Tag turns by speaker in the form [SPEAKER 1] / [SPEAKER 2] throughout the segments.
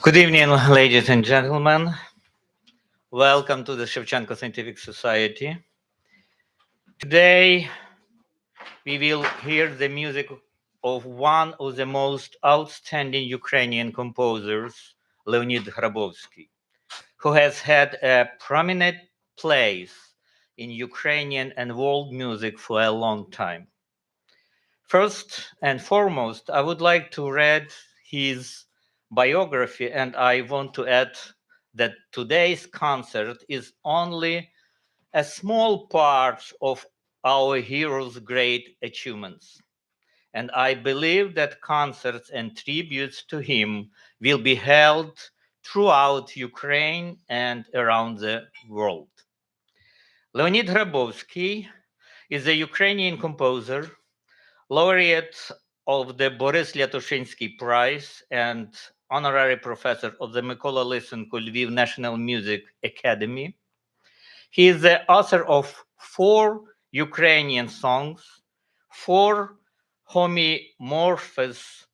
[SPEAKER 1] Good evening, ladies and gentlemen. Welcome to the Shevchenko Scientific Society. Today, we will hear the music of one of the most outstanding Ukrainian composers, Leonid Hrabovsky, who has had a prominent place in Ukrainian and world music for a long time. First and foremost, I would like to read his biography, and I want to add that today's concert is only a small part of our hero's great achievements. And I believe that concerts and tributes to him will be held throughout Ukraine and around the world. Leonid Hrabovsky is a Ukrainian composer, laureate of the Boris Lyatoshinsky Prize and honorary professor of the Mykola Lysenko Lviv National Music Academy. He is the author of 4 Ukrainian songs, 4 homomorphs,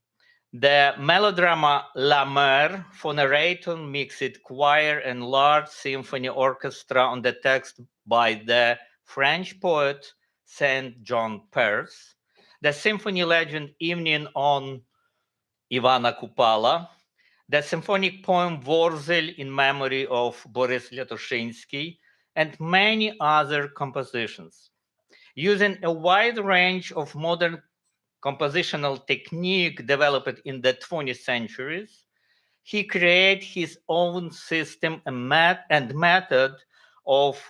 [SPEAKER 1] the melodrama La Mer for narrator, mixed choir, and large symphony orchestra on the text by the French poet Saint John Perse, the symphony legend Evening on Ivana Kupala, the symphonic poem Vorzel in memory of Boris Lyatoshinsky, and many other compositions. Using a wide range of modern compositional technique developed in the 20th centuries, he created his own system and method of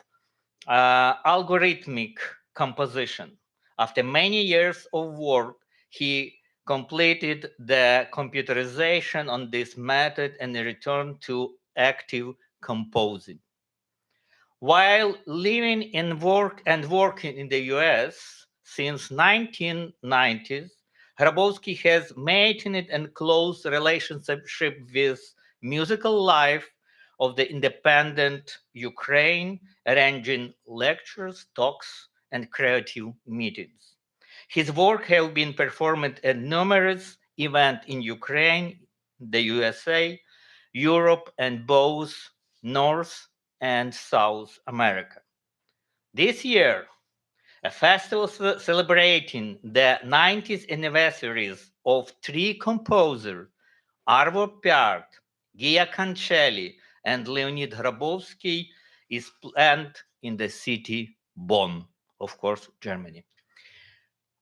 [SPEAKER 1] algorithmic composition. After many years of work, he completed the computerization on this method and returned to active composing. While living in work and working in the US since 1990s, Hrabowski has maintained a close relationship with musical life of the independent Ukraine, arranging lectures, talks, and creative meetings. His work have been performed at numerous events in Ukraine, the USA, Europe, and both North and South America. This year, a festival celebrating the 90th anniversaries of 3 composers, Arvo Pärt, Gia Cancelli, and Leonid Hrabovsky, is planned in the city Bonn, of course, Germany.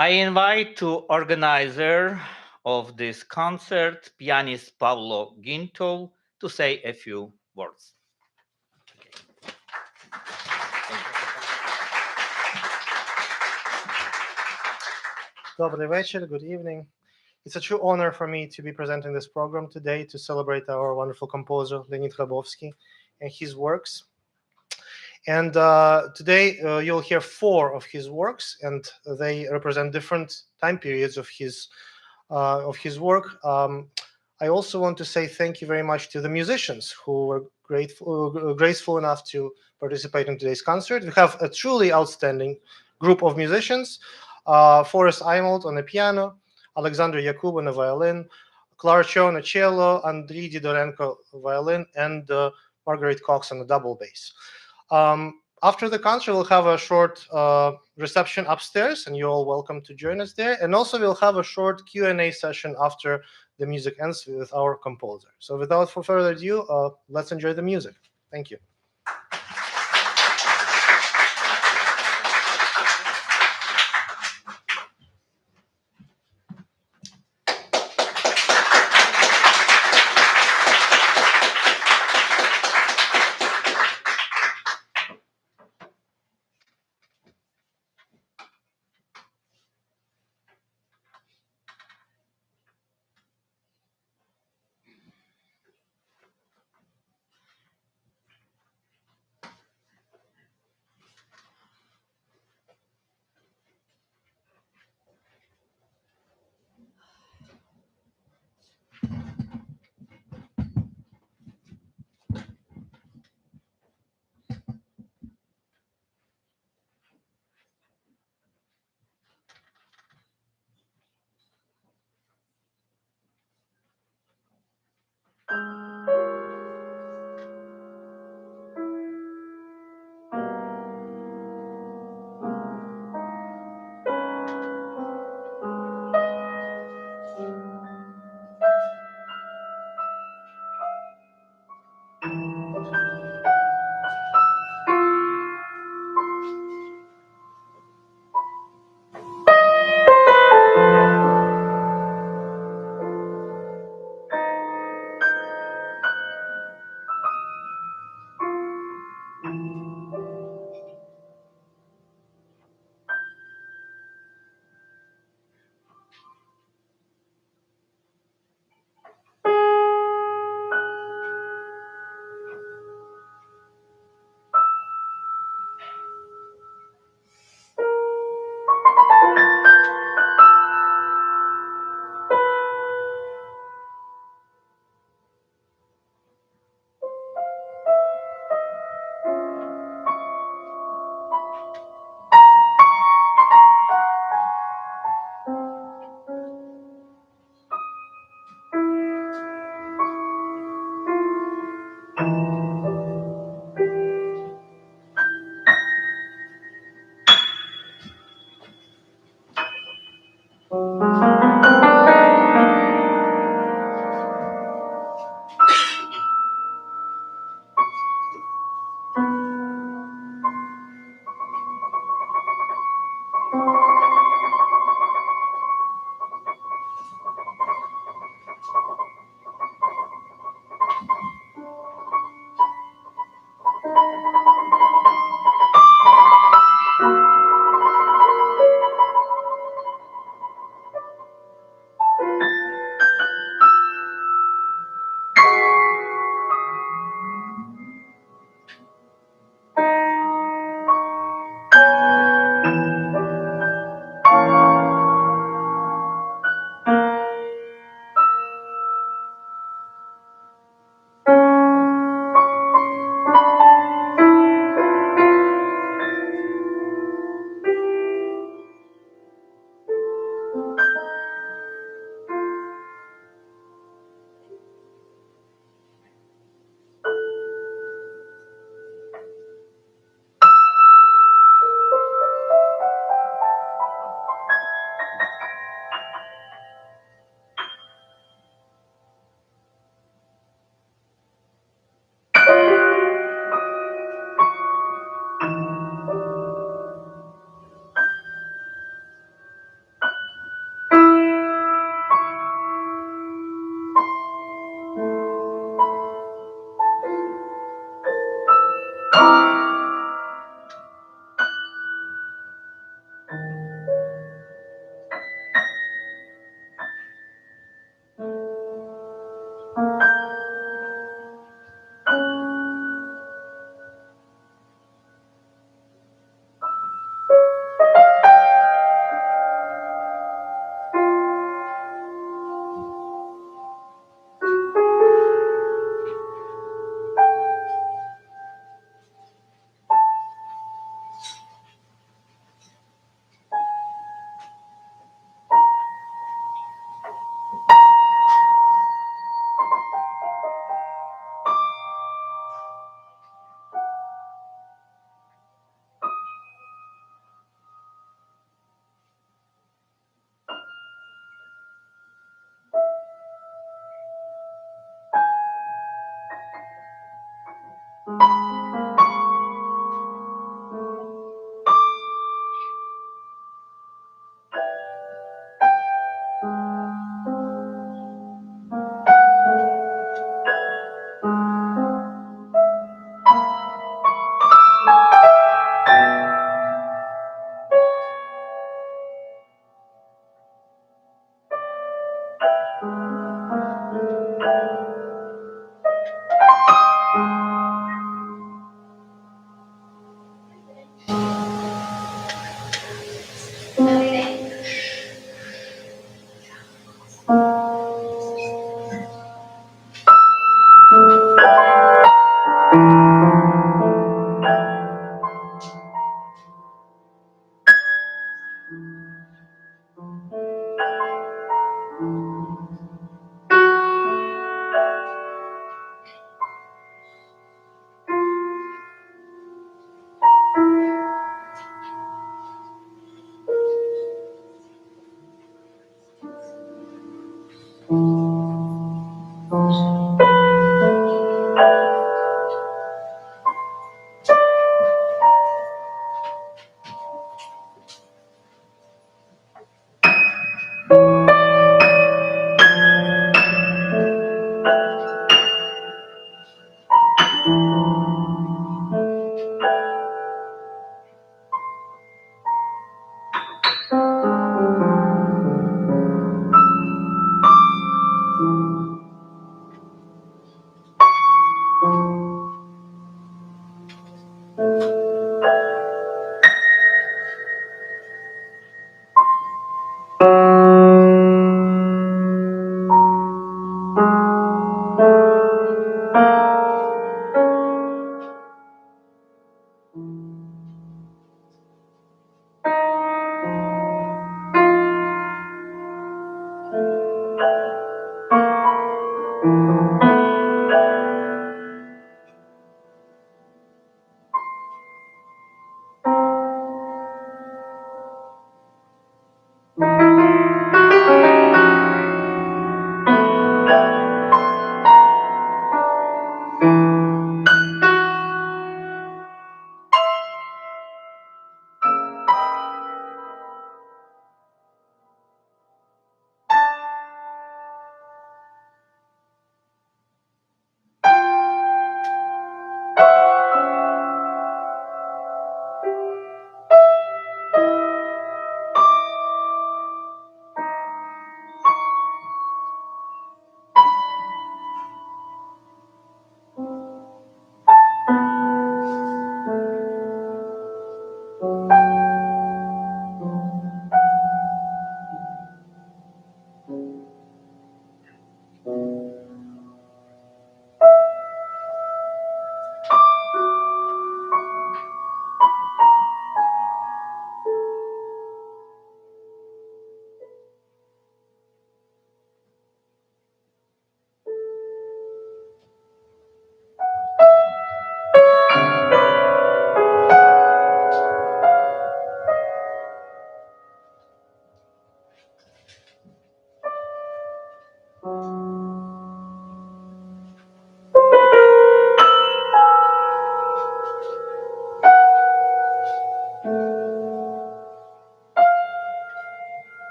[SPEAKER 1] I invite to organizer of this concert, pianist Pavlo Gintol, to say a few words.
[SPEAKER 2] Добрий вечір, good evening. It's a true honor for me to be presenting this program today to celebrate our wonderful composer, Leonid Hrabovsky, and his works. And today you'll hear 4 of his works, and they represent different time periods of his work. I also want to say thank you very much to the musicians who were graceful enough to participate in today's concert. We have a truly outstanding group of musicians. Forrest Eimold on the piano, Alexander Yakub on the violin, Clara Cho on the cello, Andriy Didorenko violin, and Margaret Cox on the double bass. After the concert, we'll have a short reception upstairs, and you're all welcome to join us there. And also, we'll have a short Q&A session after the music ends with our composer. So without further ado, let's enjoy the music. Thank you.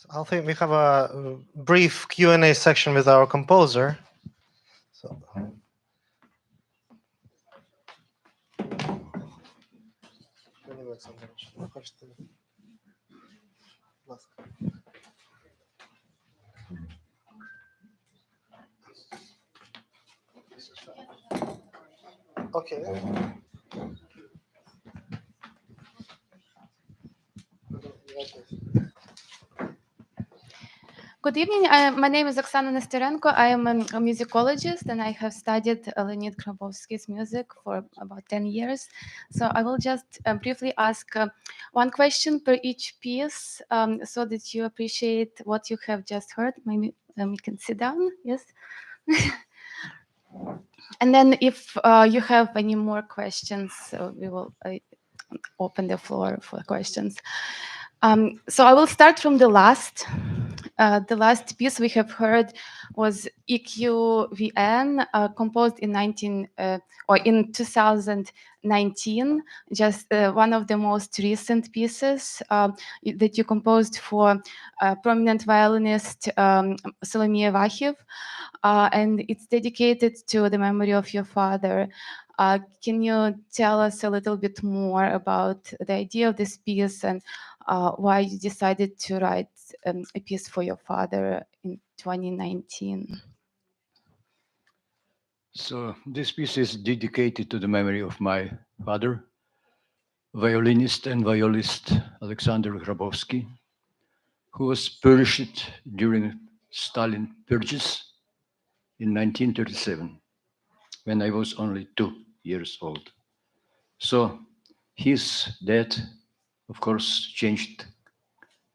[SPEAKER 2] I think we have a brief Q&A section with our composer. So, okay.
[SPEAKER 3] Good evening. My name is Oksana Nesterenko. I am a musicologist and I have studied Leonid Hrabovsky's music for about 10 years. So I will just briefly ask one question per each piece so that you appreciate what you have just heard. Maybe we can sit down. Yes. And then if you have any more questions, we will open the floor for questions. So I will start from the last. The last piece we have heard was EQVN, composed in in 2019. Just one of the most recent pieces that you composed for prominent violinist Solomia Vahiv, and it's dedicated to the memory of your father. Can you tell us a little bit more about the idea of this piece and why you decided to write a piece for your father in 2019?
[SPEAKER 4] So this piece is dedicated to the memory of my father, violinist and violist Alexander Hrabovsky, who was perished during Stalin purges in 1937, when I was only 2 years old. So his death, of course, changed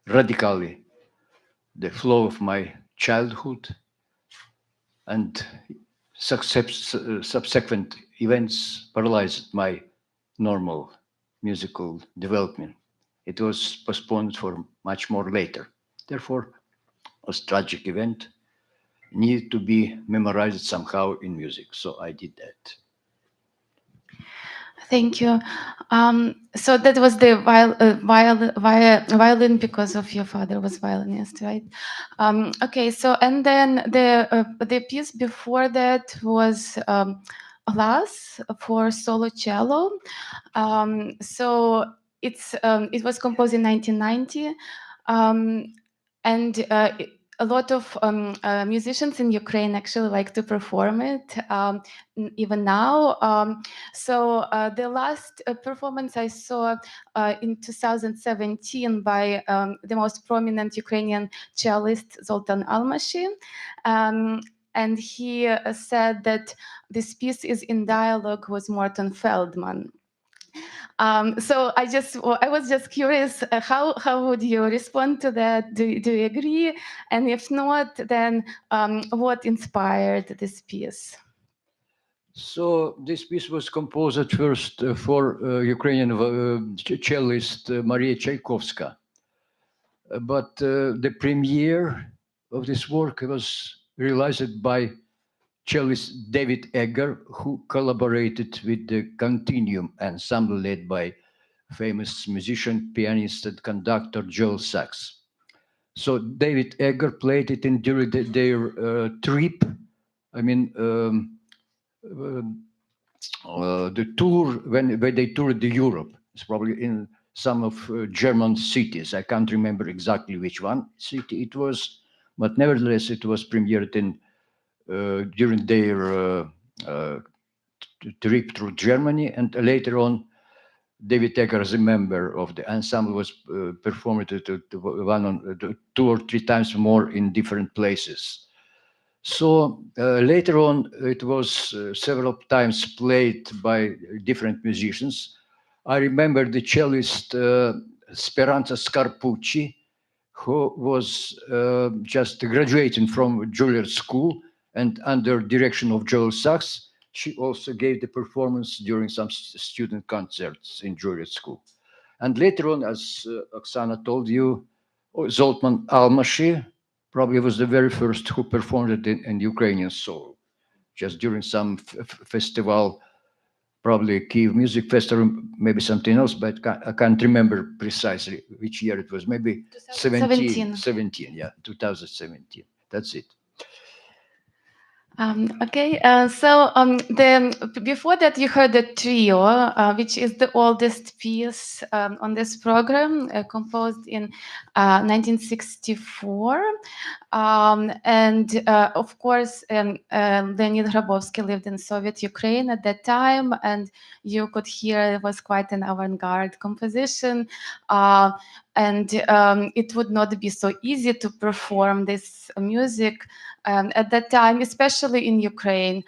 [SPEAKER 4] radically the flow of my childhood, and subsequent events paralyzed my normal musical development. It was postponed for much more later. Therefore, a tragic event needed to be memorized somehow in music. So I did that.
[SPEAKER 3] Thank you. So that was the violin because of your father was violinist, right? Okay. So and then the piece before that was Alas for solo cello. So it was composed in 1990, and a lot of musicians in Ukraine actually like to perform it even now. So the last performance I saw in 2017 by the most prominent Ukrainian cellist Zoltan Almashi. And he said that this piece is in dialogue with Morton Feldman. So I was just curious, how would you respond to that? Do you agree? And if not, then what inspired this piece?
[SPEAKER 4] So this piece was composed at first for Ukrainian cellist Maria Tchaikovsky. But the premiere of this work was realized by cellist David Egger, who collaborated with the Continuum ensemble led by famous musician, pianist, and conductor Joel Sachs. So David Egger played it in during their trip. I mean, the tour when they toured the Europe. It's probably in some of German cities. I can't remember exactly which one city it was, but nevertheless, it was premiered in during their trip through Germany, and later on, David Egger, as a member of the ensemble, was performed to 2 or 3 times more in different places. So later on, it was several times played by different musicians. I remember the cellist Speranza Scarpucci, who was just graduating from Juilliard School, and under direction of Joel Sachs, she also gave the performance during some student concerts in Juilliard School. And later on, as Oksana told you, Zoltan Almashi probably was the very first who performed it in Ukrainian soul, just during some festival probably Kiev Music Festival, maybe something else, but I can't remember precisely which year it was. Maybe
[SPEAKER 3] 2017.
[SPEAKER 4] 17, yeah, 2017. That's it.
[SPEAKER 3] Okay, before that you heard the trio, which is the oldest piece on this program, composed in 1964. And of course, Leonid Hrabovsky lived in Soviet Ukraine at that time, and you could hear it was quite an avant-garde composition. And it would not be so easy to perform this music at that time, especially in Ukraine.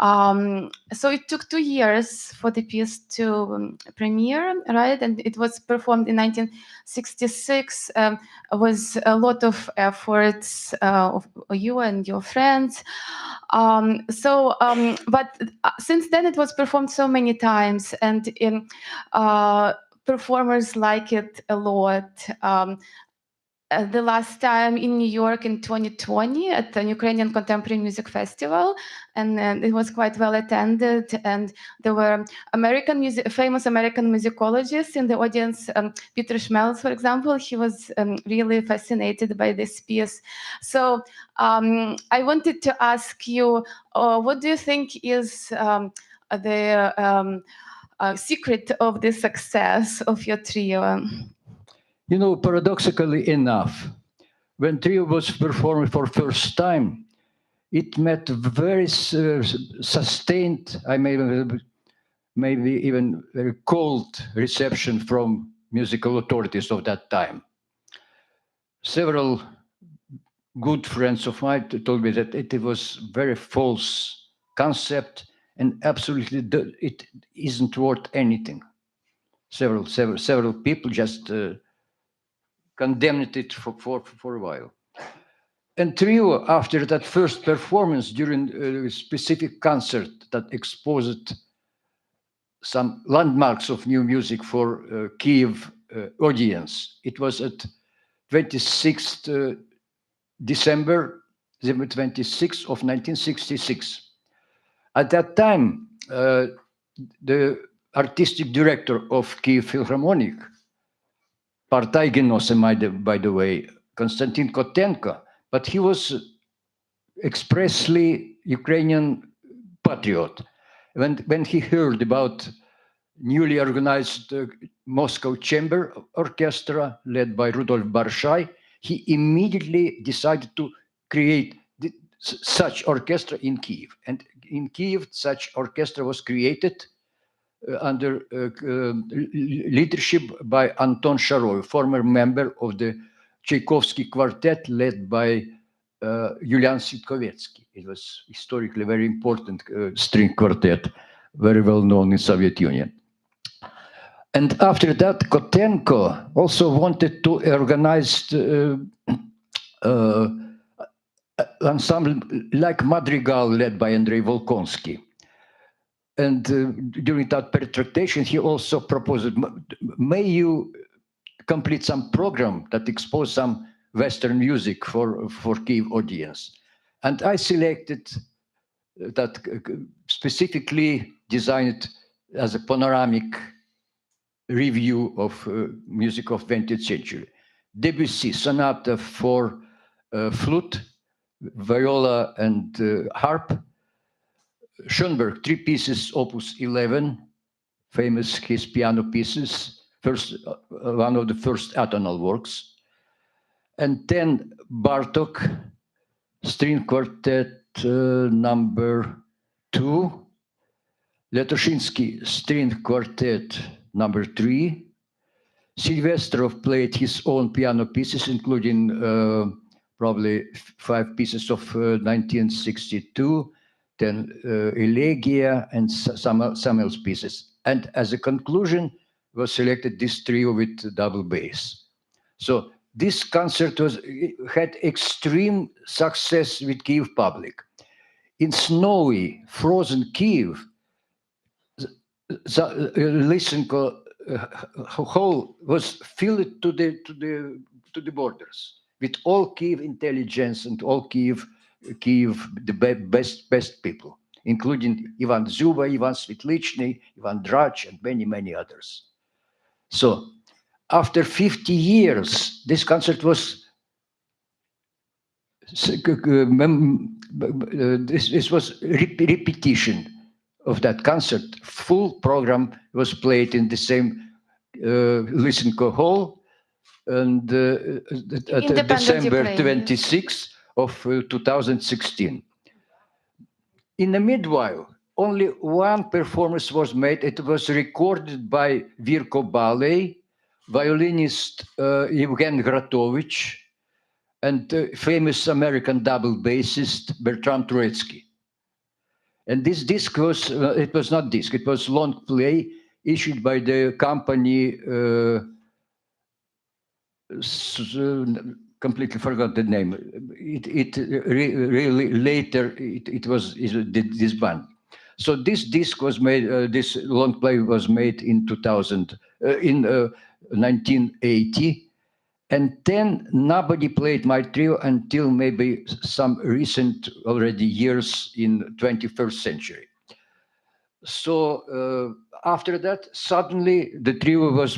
[SPEAKER 3] So it took 2 years for the piece to premiere, right? And it was performed in 1966 with a lot of efforts of you and your friends. But since then it was performed so many times, and performers like it a lot. The last time in New York in 2020 at the Ukrainian Contemporary Music Festival, and it was quite well attended. And there were famous American musicologists in the audience. Peter Schmelz, for example, he was really fascinated by this piece. So I wanted to ask you, what do you think is the secret of the success of your trio?
[SPEAKER 4] You know, paradoxically enough, when trio was performed for first time, it met very sustained, maybe even very cold reception from musical authorities of that time. Several good friends of mine told me that it was very false concept and absolutely it isn't worth anything. Several people just condemned it for a while. And trio, after that first performance during a specific concert that exposed some landmarks of new music for Kiev audience, it was at 26th December 26th of 1966. At that time, the artistic director of Kiev Philharmonic, Partaigenos, by the way, Konstantin Kotenko, but he was expressly Ukrainian patriot. When he heard about newly organized Moscow Chamber Orchestra led by Rudolf Barshai, he immediately decided to create such orchestra in Kiev. And in Kiev, such orchestra was created under leadership by Anton Sharov, former member of the Tchaikovsky Quartet led by Yulian Sitkovetsky. It was historically very important string quartet, very well known in Soviet Union. And after that, Kotenko also wanted to organize ensemble like Madrigal led by Andrei Volkonsky. And during that tractation, he also proposed, may you complete some program that expose some Western music for Kiev audience. And I selected that specifically designed as a panoramic review of music of 20th century. Debussy, sonata for flute, viola, and harp. Schoenberg, 3 pieces, opus 11, famous his piano pieces, one of the first atonal works. And then Bartok, string quartet number 2, Letoshinsky, string quartet number 3. Silvestrov played his own piano pieces, including probably 5 pieces of 1962, then Elegia and some else pieces. And as a conclusion, was selected this trio with double bass. So this concert had extreme success with Kiev public. In snowy, frozen Kiev, Lysenko hall was filled to the borders with all Kiev intelligence and all Kiev the best people including Ivan Zuba, Ivan Svetlichny, Ivan Drach, and many, many others. So after 50 years, this concert was this was repetition of that concert. Full program was played in the same Lysenko Hall, and at December 26th of 2016. In the meanwhile, only one performance was made. It was recorded by Virko Baley, violinist Evgen Gratovich, and famous American double bassist Bertrand Turetsky. And this disc was, it was not disc, it was long play issued by the company, completely forgot the name. Really later, it was this band. So this disc was made, this long play was made in 1980. And then nobody played my trio until maybe some recent already years in 21st century. So after that, suddenly the trio was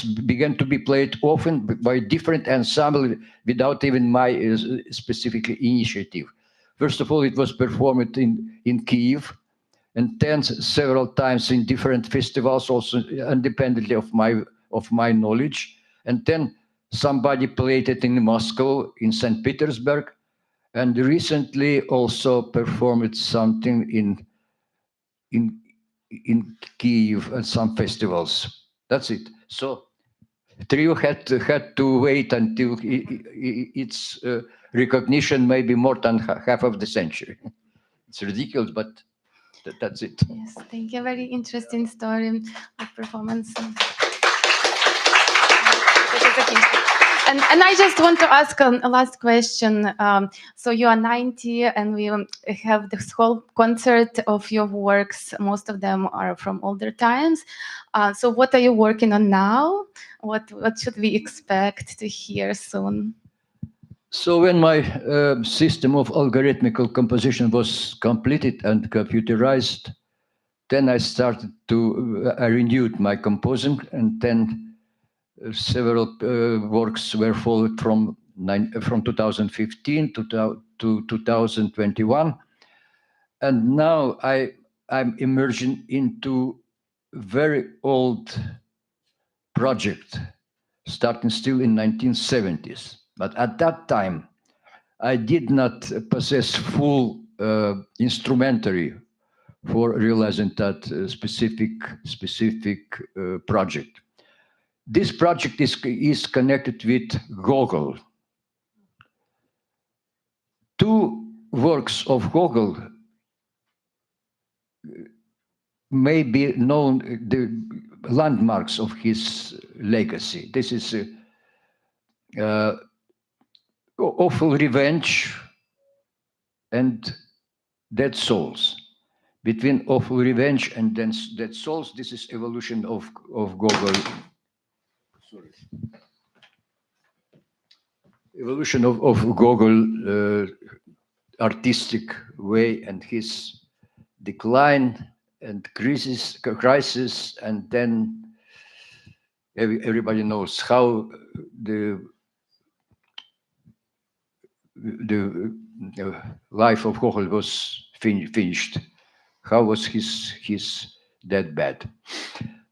[SPEAKER 4] began to be played often by different ensemble without even my specific initiative. First of all, it was performed in Kiev, and then several times in different festivals, also independently of my knowledge, and then somebody played it in Moscow, in St. Petersburg, and recently also performed something in Kiev at some festivals. That's it. So trio had to wait until its recognition, maybe more than half of the century. It's ridiculous, but that's it.
[SPEAKER 3] Yes, thank you. Very interesting story of performance. And I just want to ask a last question. So you are 90, and we have this whole concert of your works. Most of them are from older times. So what are you working on now? What should we expect to hear soon?
[SPEAKER 4] So when my system of algorithmical composition was completed and computerized, then I started to, I renewed my composing, and then several works were followed from 2015 to 2021. And now I'm emerging into very old project, starting still in 1970s. But at that time, I did not possess full instrumentary for realizing that specific project. This project is connected with Gogol. Two works of Gogol may be known, the landmarks of his legacy. This is Awful Revenge and Dead Souls. Between Awful Revenge and then Dead Souls, this is evolution of Gogol. Sorry. Evolution of Gogol artistic way and his decline and crisis, and then everybody knows how the life of Gogol was finished. How was his death bed?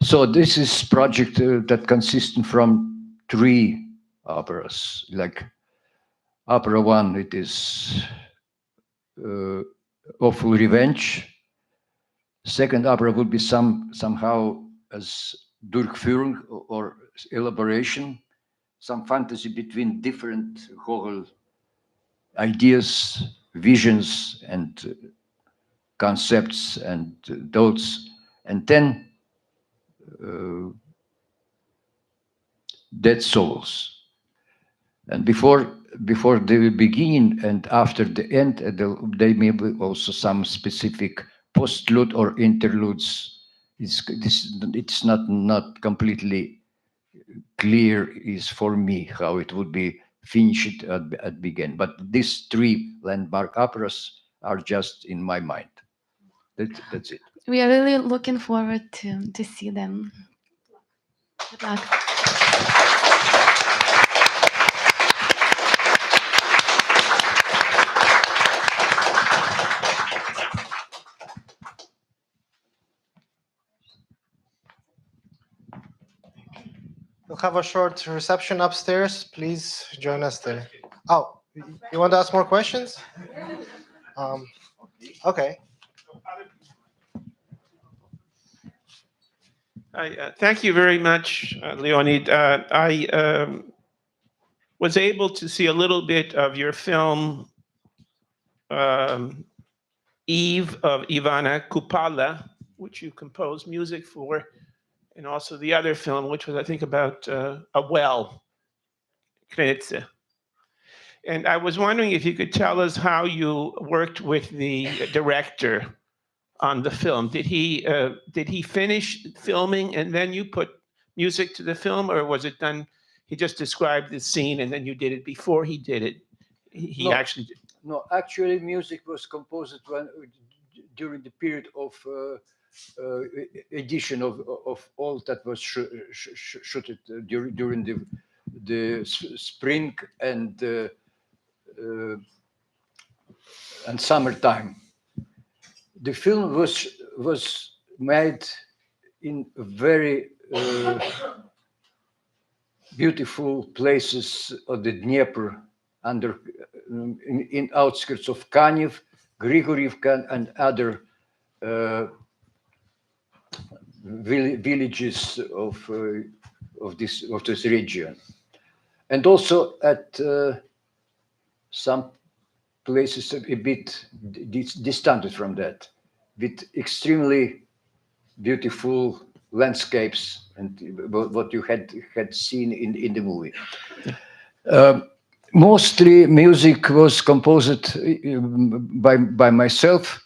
[SPEAKER 4] So this is project that consists from 3 operas. Like opera 1, it is Awful Revenge. Second opera would be somehow as Durchführung or elaboration, some fantasy between different Gogol ideas, visions, and concepts and thoughts, and then Dead Souls. And before the beginning and after the end, there may be also some specific postlude or interludes. It's not completely clear is for me how it would be finished at begin. But these 3 landmark operas are just in my mind. That's it.
[SPEAKER 3] We are really looking forward to see them. Good luck.
[SPEAKER 2] We'll have a short reception upstairs. Please join us there. Oh, you want to ask more questions? Um, okay.
[SPEAKER 5] Thank you very much, Leonid. I was able to see a little bit of your film, um, Eve of Ivana Kupala, which you composed music for, and also the other film, which was, I think, about a well, Krenice. And I was wondering if you could tell us how you worked with the director on the film. Did he finish filming and then you put music to the film, or was it done? He just described the scene and then you did it before he did it. He
[SPEAKER 4] No.
[SPEAKER 5] actually did.
[SPEAKER 4] No, actually, music was composed during the period of edition of all that was shot during the spring uh, and summertime. The film was made in very beautiful places of the Dnieper, under in outskirts of Kanyev, Grigorievka, and other villages of this region, and also at some places a bit distant from that, with extremely beautiful landscapes and what you had seen in the movie. Mostly music was composed by myself.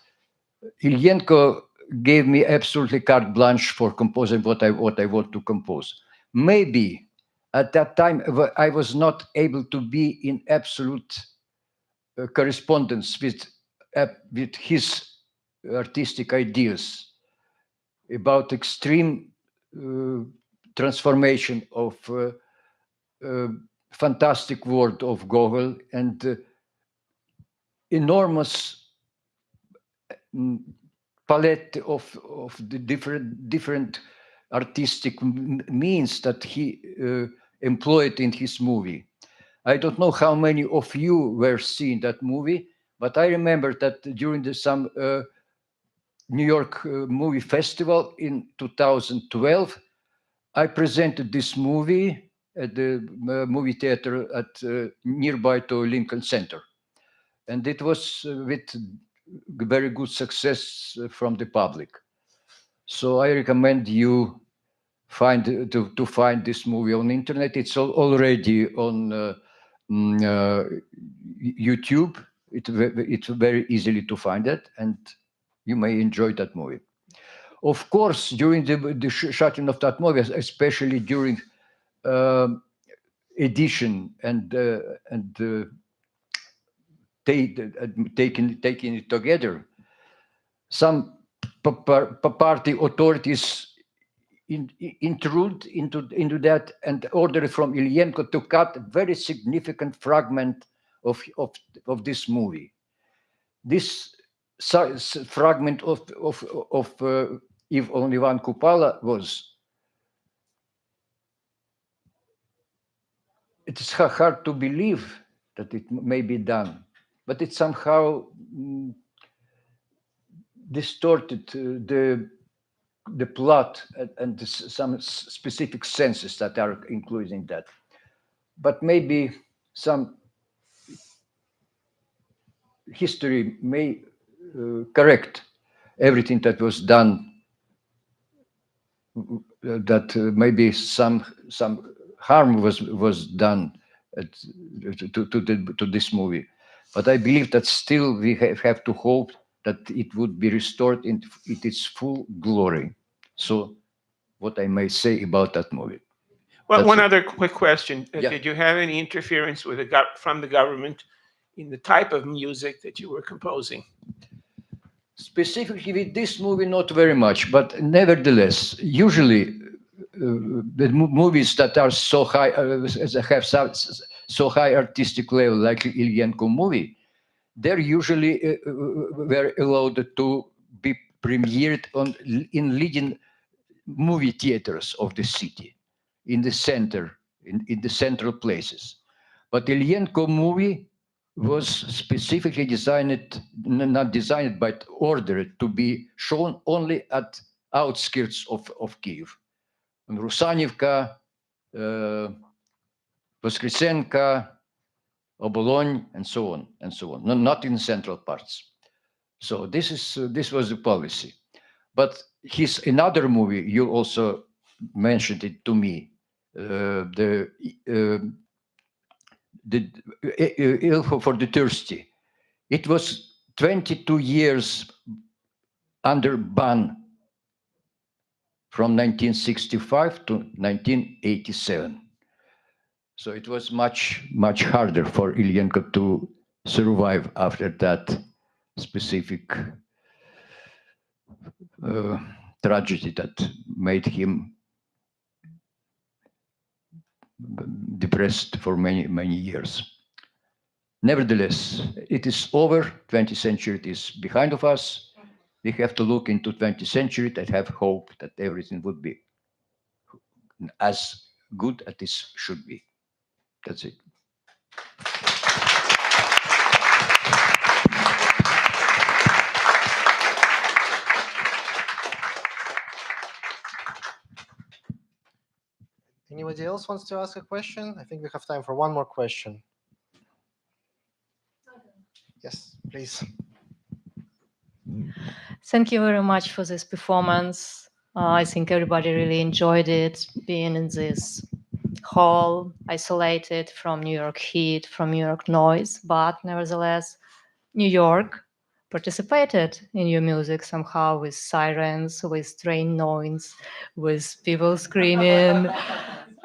[SPEAKER 4] Ilyenko gave me absolutely carte blanche for composing what I want to compose. Maybe at that time I was not able to be in absolute correspondence with his artistic ideas about extreme transformation of fantastic world of Gogol and enormous palette of the different artistic means that he employed in his movie. I don't know how many of you were seeing that movie, but I remember that during some New York Movie Festival in 2012, I presented this movie at the movie theater at nearby to Lincoln Center, and it was with very good success from the public. So I recommend you to find this movie on the internet. It's already on YouTube. It's very easily to find it, and you may enjoy that movie. Of course, during the shooting of that movie, especially during edition and taking it together, some party authorities intrude into that and ordered from Ilyenko to cut a very significant fragment of this movie. This fragment of Ivan Kupala was. It's hard to believe that it may be done, but it somehow distorted the plot and some specific senses that are included in that. But maybe some history may correct everything that was done. That maybe some harm was done to this movie. But I believe that still we have to hope that it would be restored in its full glory. So, what I may say about that movie.
[SPEAKER 5] Well,
[SPEAKER 4] That's
[SPEAKER 5] one
[SPEAKER 4] it.
[SPEAKER 5] other quick question.
[SPEAKER 4] Yeah.
[SPEAKER 5] Did you have any interference with from the government in the type of music that you were composing?
[SPEAKER 4] Specifically with this movie, not very much, but nevertheless, usually the movies that are so high, have so high artistic level, like Ilyenko movie, they're usually were allowed to be premiered in leading movie theaters of the city, in the center, in the central places. But Ilyenko movie was specifically designed, not designed, but ordered to be shown only at outskirts of Kiev. In Rusanivka, Voskresenka, Obolony, and so on, and so on. No, not in central parts. So this was the policy. But his another movie, you also mentioned it to me, the Ilfo for the Thirsty. It was 22 years under ban from 1965 to 1987. So it was much, much harder for Ilyenko to survive after that specific tragedy that made him depressed for many, many years. Nevertheless, it is over. 20th century is behind of us. We have to look into 20th century and have hope that everything would be as good as this should be. That's it.
[SPEAKER 2] Anybody else wants to ask a question? I think we have time for one more question. Yes, please.
[SPEAKER 6] Thank you very much for this performance. I think everybody really enjoyed it, being in this hall, isolated from New York heat, from New York noise, but nevertheless, New York participated in your music somehow with sirens, with train noise, with people screaming,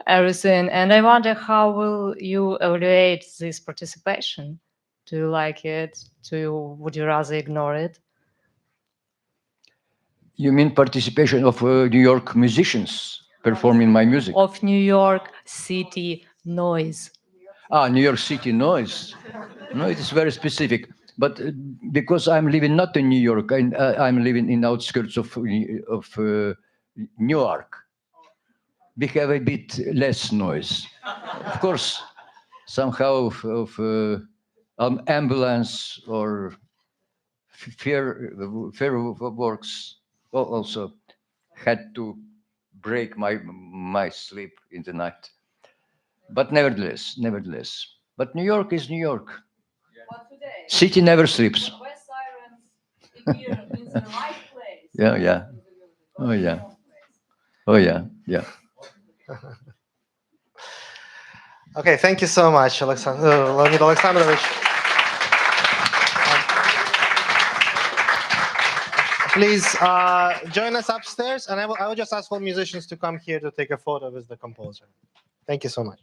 [SPEAKER 6] everything. And I wonder how will you evaluate this participation? Do you like it? Would you rather ignore it?
[SPEAKER 4] You mean participation of New York musicians performing my music?
[SPEAKER 6] Of New York City noise.
[SPEAKER 4] Ah, New York City noise. No, it is very specific. But because I'm living not in New York, I'm living in outskirts of Newark. We have a bit less noise. Of course, somehow of ambulance or fireworks also had to break my sleep in the night. But nevertheless. But New York is New York. City never sleeps. Yeah. Oh yeah.
[SPEAKER 2] Okay, thank you so much, Leonid Alexandrovich. Please join us upstairs, and I will just ask all musicians to come here to take a photo with the composer. Thank you so much.